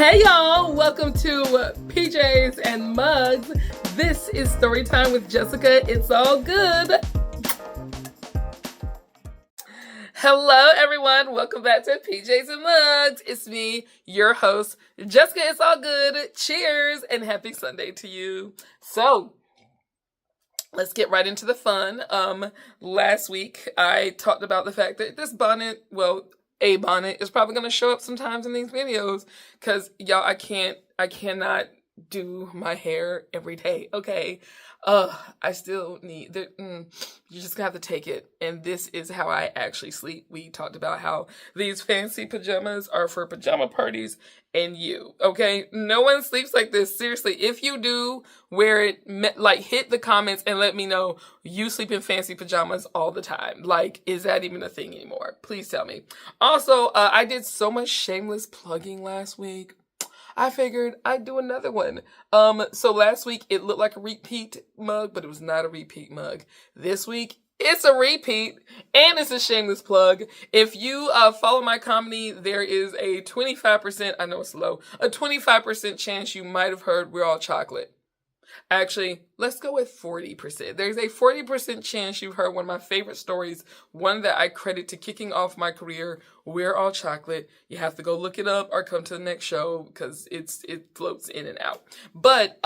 Hey y'all, welcome to PJs and Mugs. This is Story Time with Jessica. It's all good. Hello everyone, welcome back to PJs and Mugs. It's me, your host, Jessica. It's all good. Cheers and happy Sunday to you. So, let's get right into the fun. Last week I talked about the fact that this bonnet, a bonnet is probably going to show up sometimes in these videos because y'all, I cannot do my hair every day. Okay. I still need you just gonna have to take it. And this is how I actually sleep. We talked about how these fancy pajamas are for pajama parties and you, okay? No one sleeps like this. Seriously, if you do wear it, like hit the comments and let me know you sleep in fancy pajamas all the time. Like, is that even a thing anymore? Please tell me. Also, I did so much shameless plugging last week. I figured I'd do another one. So last week it looked like a repeat mug, but it was not a repeat mug. This week it's a repeat and it's a shameless plug. If you follow my comedy, there is a 25%, I know it's low, a 25% chance you might have heard We're All Chocolate. Actually, let's go with 40%. There's a 40% chance you've heard one of my favorite stories, one that I credit to kicking off my career, We're All Chocolate. You have to go look it up or come to the next show because it floats in and out. But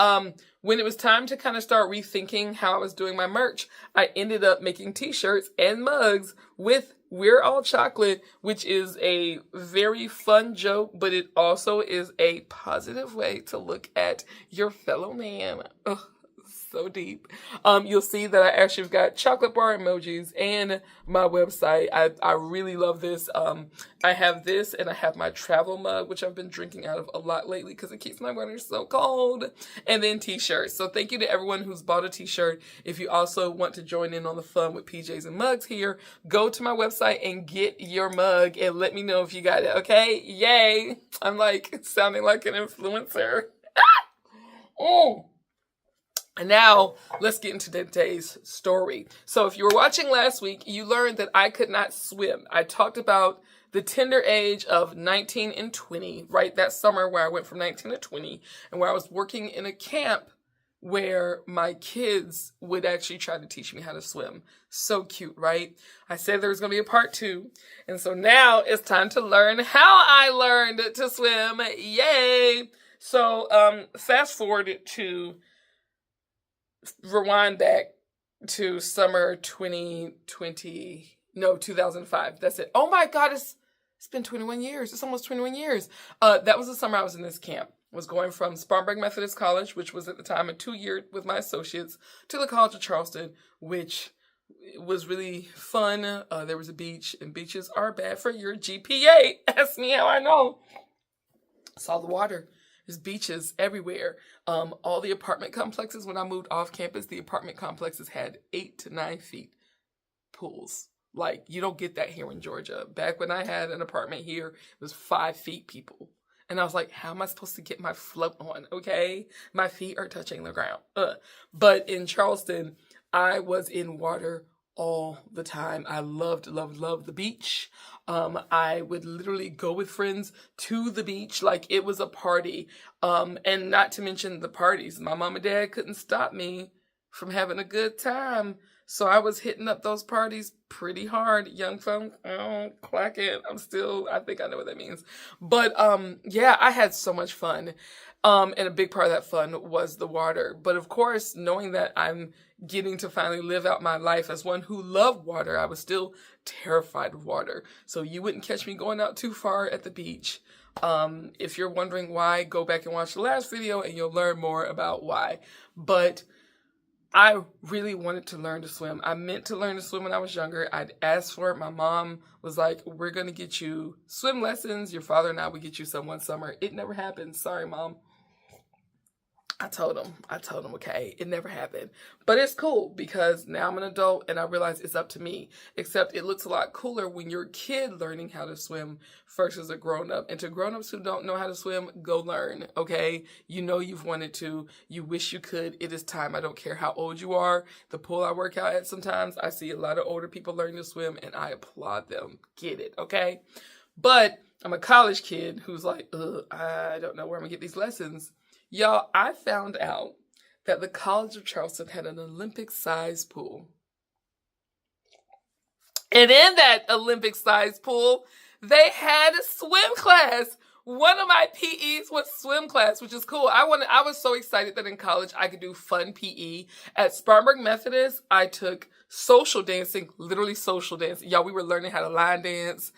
when it was time to kind of start rethinking how I was doing my merch, I ended up making t-shirts and mugs with We're All Chocolate, which is a very fun joke, but it also is a positive way to look at your fellow man. Ugh, so deep. You'll see that I actually have got chocolate bar emojis and my website. I really love this. I have this and I have my travel mug, which I've been drinking out of a lot lately because it keeps my weather so cold. And then t-shirts. So thank you to everyone who's bought a t-shirt. If you also want to join in on the fun with PJs and Mugs here, go to my website and get your mug and let me know if you got it, okay? Yay! I'm like sounding like an influencer. Oh. And now, let's get into today's story. So if you were watching last week, you learned that I could not swim. I talked about the tender age of 19 and 20, right? That summer where I went from 19 to 20, and where I was working in a camp where my kids would actually try to teach me how to swim. So cute, right? I said there was going to be a part 2. And so now it's time to learn how I learned to swim. Yay! So fast forward to... rewind back to summer 2005. That's it. Oh my God, it's been 21 years. It's almost 21 years. That was the summer I was in this camp. I was going from Spartanburg Methodist College, which was at the time a 2-year with my associates, to the College of Charleston, which was really fun. There was a beach, and beaches are bad for your GPA. Ask me how I know. Saw the water. There's beaches everywhere. All the apartment complexes, when I moved off campus, the apartment complexes had 8 to 9 feet pools. Like, you don't get that here in Georgia. Back when I had an apartment here, it was 5 feet people. And I was like, how am I supposed to get my float on, okay? My feet are touching the ground. But in Charleston, I was in water all the time. I loved the beach. I would literally go with friends to the beach like it was a party. And not to mention the parties. My mom and dad couldn't stop me from having a good time. So I was hitting up those parties pretty hard. Young folk, clack it. I think I know what that means. But yeah, I had so much fun. And a big part of that fun was the water. But of course, knowing that I'm getting to finally live out my life as one who loved water, I was still terrified of water. So you wouldn't catch me going out too far at the beach. If you're wondering why, go back and watch the last video and you'll learn more about why. But I really wanted to learn to swim. I meant to learn to swim when I was younger. I'd asked for it. My mom was like, we're going to get you swim lessons. Your father and I would get you some one summer. It never happened. Sorry, Mom. I told him, okay, it never happened. But it's cool because now I'm an adult and I realize it's up to me. Except it looks a lot cooler when you're a kid learning how to swim versus a grown-up. And to grown-ups who don't know how to swim, go learn, okay? You know you've wanted to. You wish you could. It is time. I don't care how old you are. The pool I work out at sometimes, I see a lot of older people learning to swim and I applaud them. Get it, okay? But I'm a college kid who's like, I don't know where I'm going to get these lessons. Y'all, I found out that the College of Charleston had an Olympic-sized pool. And in that Olympic-sized pool, they had a swim class. One of my PEs was swim class, which is cool. I was so excited that in college I could do fun PE. At Spartanburg Methodist, I took social dancing, literally social dancing. Y'all, we were learning how to line dance,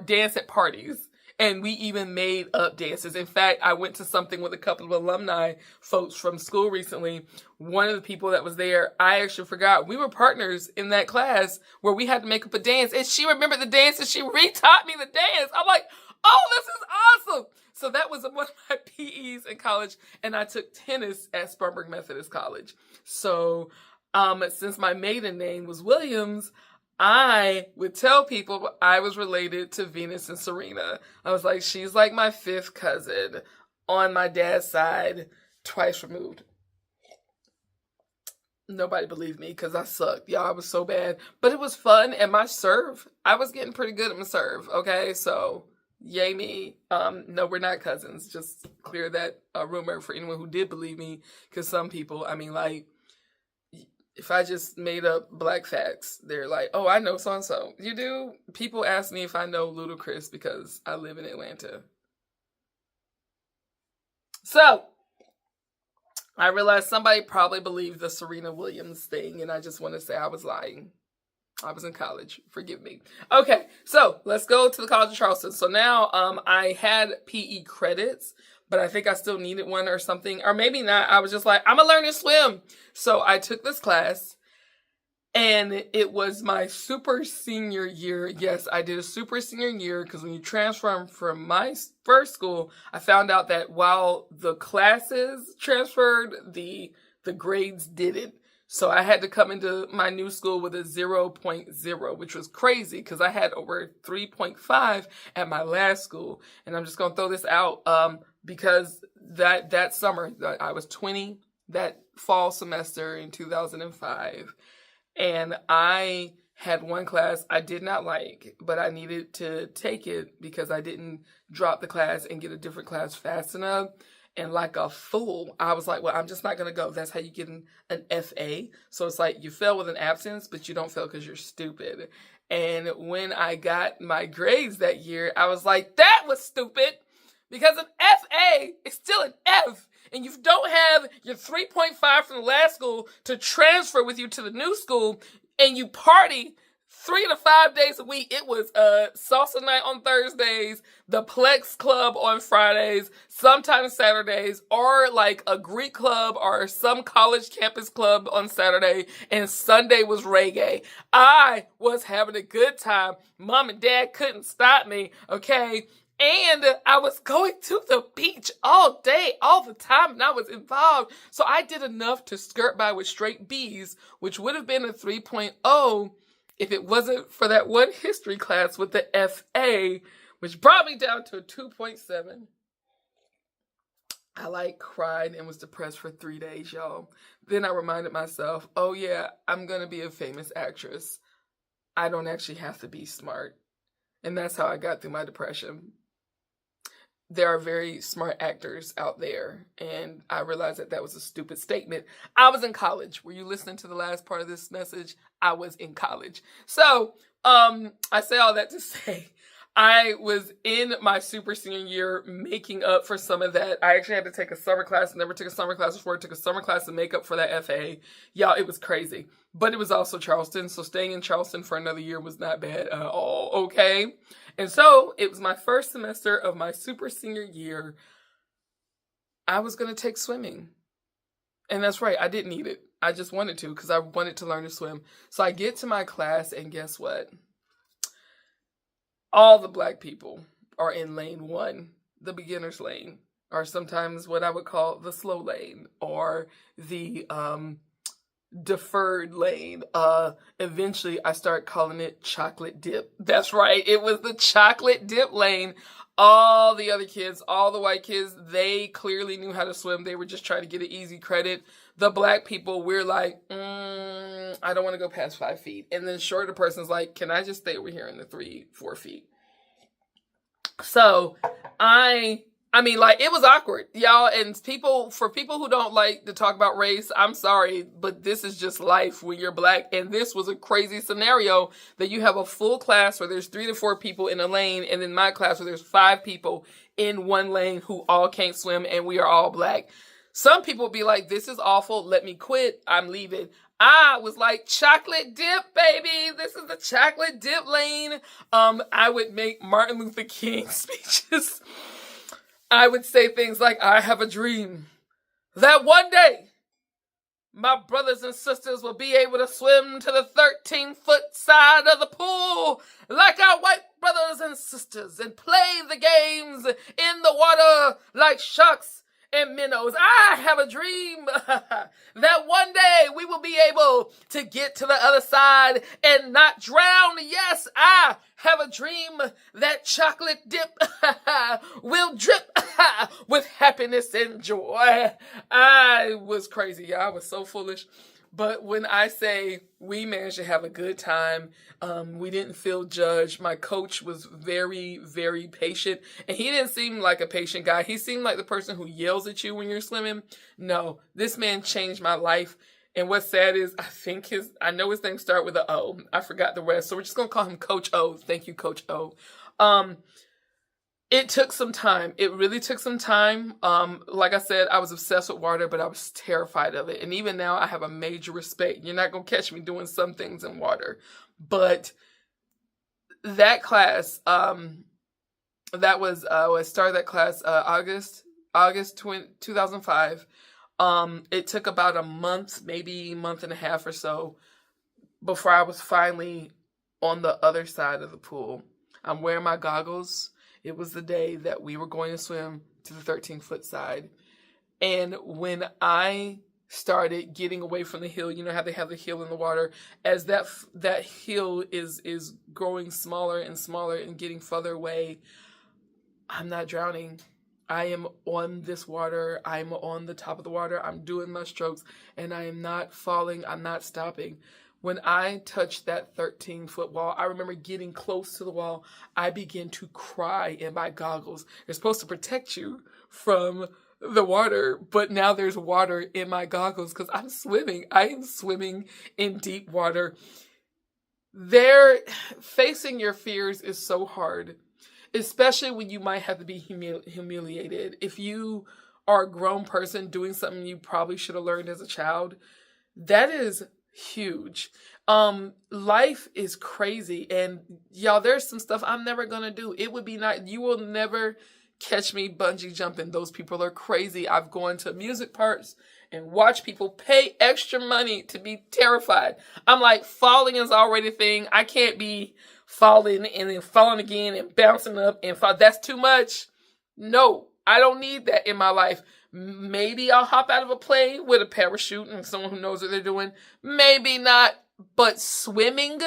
dance at parties. And we even made up dances. In fact, I went to something with a couple of alumni folks from school recently. One of the people that was there, I actually forgot. We were partners in that class where we had to make up a dance. And she remembered the dance and she re-taught me the dance. I'm like, oh, this is awesome. So that was one of my PEs in college. And I took tennis at Spartanburg Methodist College. So since my maiden name was Williams, I would tell people I was related to Venus and Serena. I was like, she's like my fifth cousin on my dad's side, twice removed. Nobody believed me because I sucked. Y'all, I was so bad. But it was fun. And my serve, I was getting pretty good at my serve. Okay, so yay me. No, we're not cousins. Just clear that rumor for anyone who did believe me. Because some people, I mean, like, if I just made up black facts, they're like, oh, I know so-and-so. You do? People ask me if I know Ludacris because I live in Atlanta. So, I realized somebody probably believed the Serena Williams thing, and I just want to say I was lying. I was in college. Forgive me. Okay, so let's go to the College of Charleston. So now I had PE credits, but I think I still needed one or something. Or maybe not. I was just like, I'm going to learn to swim. So I took this class, and it was my super senior year. Yes, I did a super senior year because when you transfer from my first school, I found out that while the classes transferred, the grades didn't. So I had to come into my new school with a 0.0, which was crazy because I had over 3.5 at my last school. And I'm just going to throw this out because that summer, I was 20, that fall semester in 2005. And I had one class I did not like, but I needed to take it because I didn't drop the class and get a different class fast enough. And like a fool, I was like, well, I'm just not going to go. That's how you get an FA. So it's like you fail with an absence, but you don't fail because you're stupid. And when I got my grades that year, I was like, that was stupid because an FA is still an F. And you don't have your 3.5 from the last school to transfer with you to the new school, and you party 3 to 5 days a week. It was salsa night on Thursdays, the Plex Club on Fridays, sometimes Saturdays, or like a Greek club or some college campus club on Saturday, and Sunday was reggae. I was having a good time. Mom and Dad couldn't stop me, okay? And I was going to the beach all day, all the time, and I was involved. So I did enough to skirt by with straight B's, which would have been a 3.0 if it wasn't for that one history class with the FA, which brought me down to a 2.7. I cried and was depressed for 3 days, y'all. Then I reminded myself, oh yeah, I'm going to be a famous actress. I don't actually have to be smart. And that's how I got through my depression. There are very smart actors out there, and I realized that was a stupid statement. I was in college. Were you listening to the last part of this message? I was in college. So, I say all that to say, I was in my super senior year making up for some of that. I actually had to take a summer class. I never took a summer class before. I took a summer class to make up for that FA. Y'all, it was crazy. But it was also Charleston, so staying in Charleston for another year was not bad at all, okay? And so it was my first semester of my super senior year. I was going to take swimming. And that's right, I didn't need it. I just wanted to because I wanted to learn to swim. So I get to my class, and guess what? All the black people are in lane 1, the beginner's lane, or sometimes what I would call the slow lane, or the deferred lane. Eventually I start calling it chocolate dip. That's right, it was the chocolate dip lane. All the other kids, all the white kids, they clearly knew how to swim. They were just trying to get an easy credit. The black people, we're like, I don't want to go past 5 feet. And then shorter person's like, can I just stay over here in the 3-4 feet? So I mean, like, it was awkward, y'all. And for people who don't like to talk about race, I'm sorry, but this is just life when you're black. And this was a crazy scenario that you have a full class where there's 3 to 4 people in a lane, and in my class where there's 5 people in one lane who all can't swim, and we are all black. Some people be like, this is awful, let me quit, I'm leaving. I was like, chocolate dip, baby. This is the chocolate dip lane. I would make Martin Luther King speeches. I would say things like, I have a dream that one day my brothers and sisters will be able to swim to the 13-foot side of the pool like our white brothers and sisters and play the games in the water like sharks and minnows. I have a dream that one day we will be able to get to the other side and not drown. Yes, I have a dream that chocolate dip will drip with happiness and joy. I was crazy. I was so foolish. But when I say we managed to have a good time, we didn't feel judged. My coach was very, very patient. And he didn't seem like a patient guy. He seemed like the person who yells at you when you're swimming. No, this man changed my life. And what's sad is I know his name started with an O. I forgot the rest. So we're just going to call him Coach O. Thank you, Coach O. It took some time. It really took some time. Like I said, I was obsessed with water, but I was terrified of it. And even now, I have a major respect. You're not going to catch me doing some things in water. But that class, I started that class August 2005. It took about a month, maybe a month and a half or so, before I was finally on the other side of the pool. I'm wearing my goggles. It was the day that we were going to swim to the 13-foot side. And when I started getting away from the hill, you know how they have the hill in the water, as that hill is growing smaller and smaller and getting further away, I'm not drowning. I am on this water. I'm on the top of the water. I'm doing my strokes, and I am not falling. I'm not stopping. When I touched that 13-foot wall, I remember getting close to the wall. I began to cry in my goggles. They're supposed to protect you from the water, but now there's water in my goggles because I'm swimming. I am swimming in deep water. Facing your fears is so hard, especially when you might have to be humiliated. If you are a grown person doing something you probably should have learned as a child, that is huge. Life is crazy, and y'all, there's some stuff I'm never gonna do. It would be not, you will never catch me bungee jumping. Those people are crazy. I've gone to music parks and watched people pay extra money to be terrified. I'm like, falling is already a thing. I can't be falling and then falling again and bouncing up and fall. That's too much. No, I don't need that in my life. Maybe I'll hop out of a plane with a parachute and someone who knows what they're doing. Maybe not. But swimming,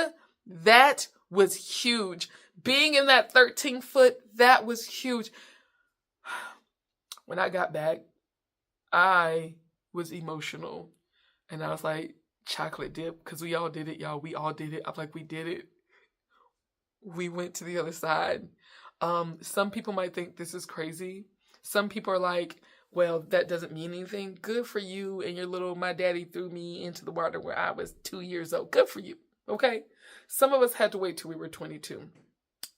that was huge. Being in that 13-foot, that was huge. When I got back, I was emotional. And I was like, chocolate dip, because we all did it, y'all. We all did it. I'm like, we did it. We went to the other side. Some people might think this is crazy. Some people are like, well, that doesn't mean anything. Good for you and your little, my daddy threw me into the water when I was 2 years old. Good for you, okay? Some of us had to wait till we were 22.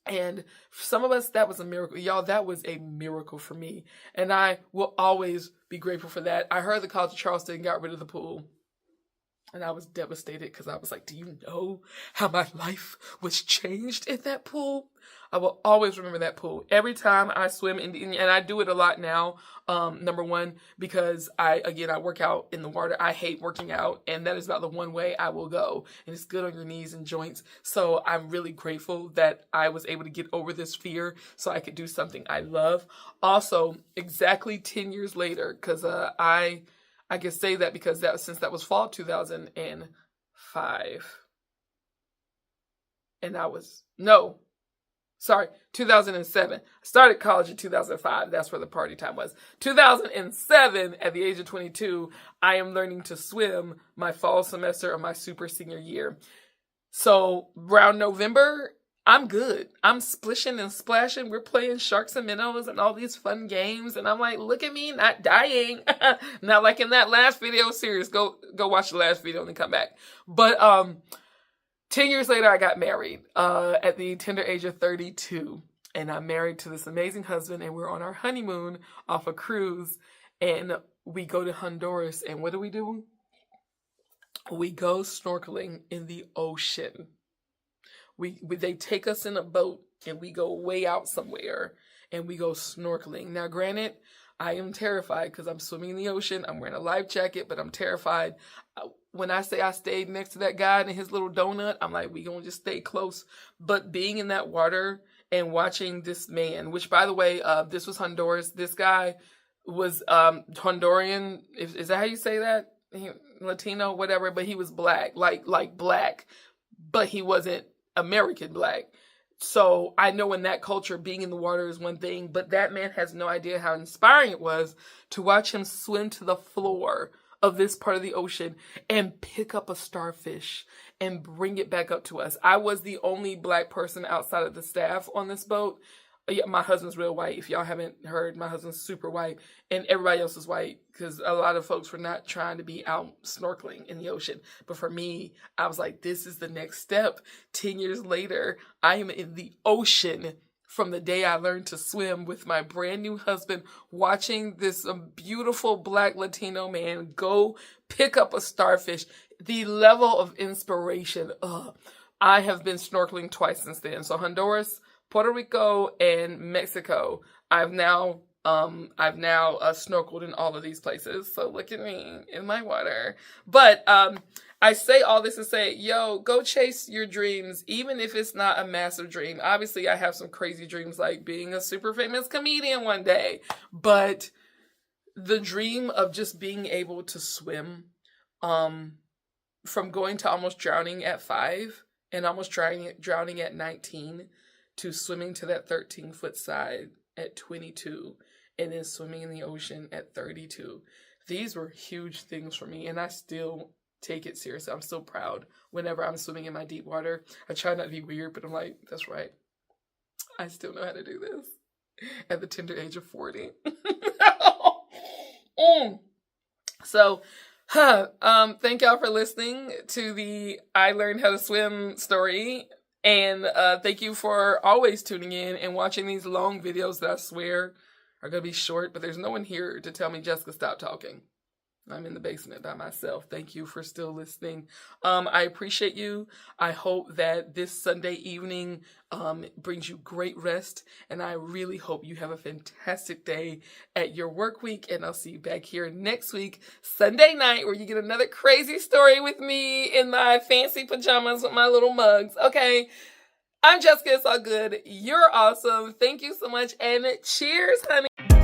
And for some of us, that was a miracle. Y'all, that was a miracle for me. And I will always be grateful for that. I heard the College of Charleston got rid of the pool. And I was devastated because I was like, do you know how my life was changed in that pool? I will always remember that pool. Every time I swim, and I do it a lot now, number one, because I work out in the water. I hate working out, and that is about the one way I will go. And it's good on your knees and joints. So I'm really grateful that I was able to get over this fear so I could do something I love. Also, exactly 10 years later, because I can say that because since that was fall 2005. And 2007. I started college in 2005. That's where the party time was. 2007, at the age of 22, I am learning to swim my fall semester of my super senior year. So around November, I'm good. I'm splishing and splashing. We're playing sharks and minnows and all these fun games. And I'm like, look at me, not dying. Not like in that last video. Serious. Go watch the last video and then come back. But 10 years later, I got married at the tender age of 32. And I'm married to this amazing husband. And we're on our honeymoon off a cruise. And we go to Honduras. And what do? We go snorkeling in the ocean. They take us in a boat and we go way out somewhere and we go snorkeling. Now, granted, I am terrified because I'm swimming in the ocean. I'm wearing a life jacket, but I'm terrified. When I say I stayed next to that guy and his little donut, I'm like, we gonna just stay close. But being in that water and watching this man, which by the way, this was Honduras. This guy was Honduran. Is that how you say that? Latino, whatever. But he was black, like black, but he wasn't American black. So I know in that culture, being in the water is one thing, but that man has no idea how inspiring it was to watch him swim to the floor of this part of the ocean and pick up a starfish and bring it back up to us. I was the only black person outside of the staff on this boat. Yeah, my husband's real white. If y'all haven't heard, my husband's super white, and everybody else is white because a lot of folks were not trying to be out snorkeling in the ocean. But for me, I was like, this is the next step. 10 years later, I am in the ocean from the day I learned to swim with my brand new husband, watching this beautiful black Latino man go pick up a starfish. The level of inspiration. I have been snorkeling twice since then. So Honduras, Puerto Rico, and Mexico. I've now snorkeled in all of these places. So look at me in my water. But I say all this to say, yo, go chase your dreams, even if it's not a massive dream. Obviously, I have some crazy dreams like being a super famous comedian one day. But the dream of just being able to swim, from going to almost drowning at 5 and almost drowning at 19, to swimming to that 13-foot side at 22, and then swimming in the ocean at 32. These were huge things for me, and I still take it seriously. I'm still proud whenever I'm swimming in my deep water. I try not to be weird, but I'm like, that's right. I still know how to do this at the tender age of 40. So, thank y'all for listening to the I Learned How to Swim story. And thank you for always tuning in and watching these long videos that I swear are going to be short. But there's no one here to tell me, Jessica, stop talking. I'm in the basement by myself. Thank you for still listening. I appreciate you. I hope that this Sunday evening brings you great rest. And I really hope you have a fantastic day at your work week. And I'll see you back here next week, Sunday night, where you get another crazy story with me in my fancy pajamas with my little mugs. Okay. I'm Jessica. It's all good. You're awesome. Thank you so much. And cheers, honey.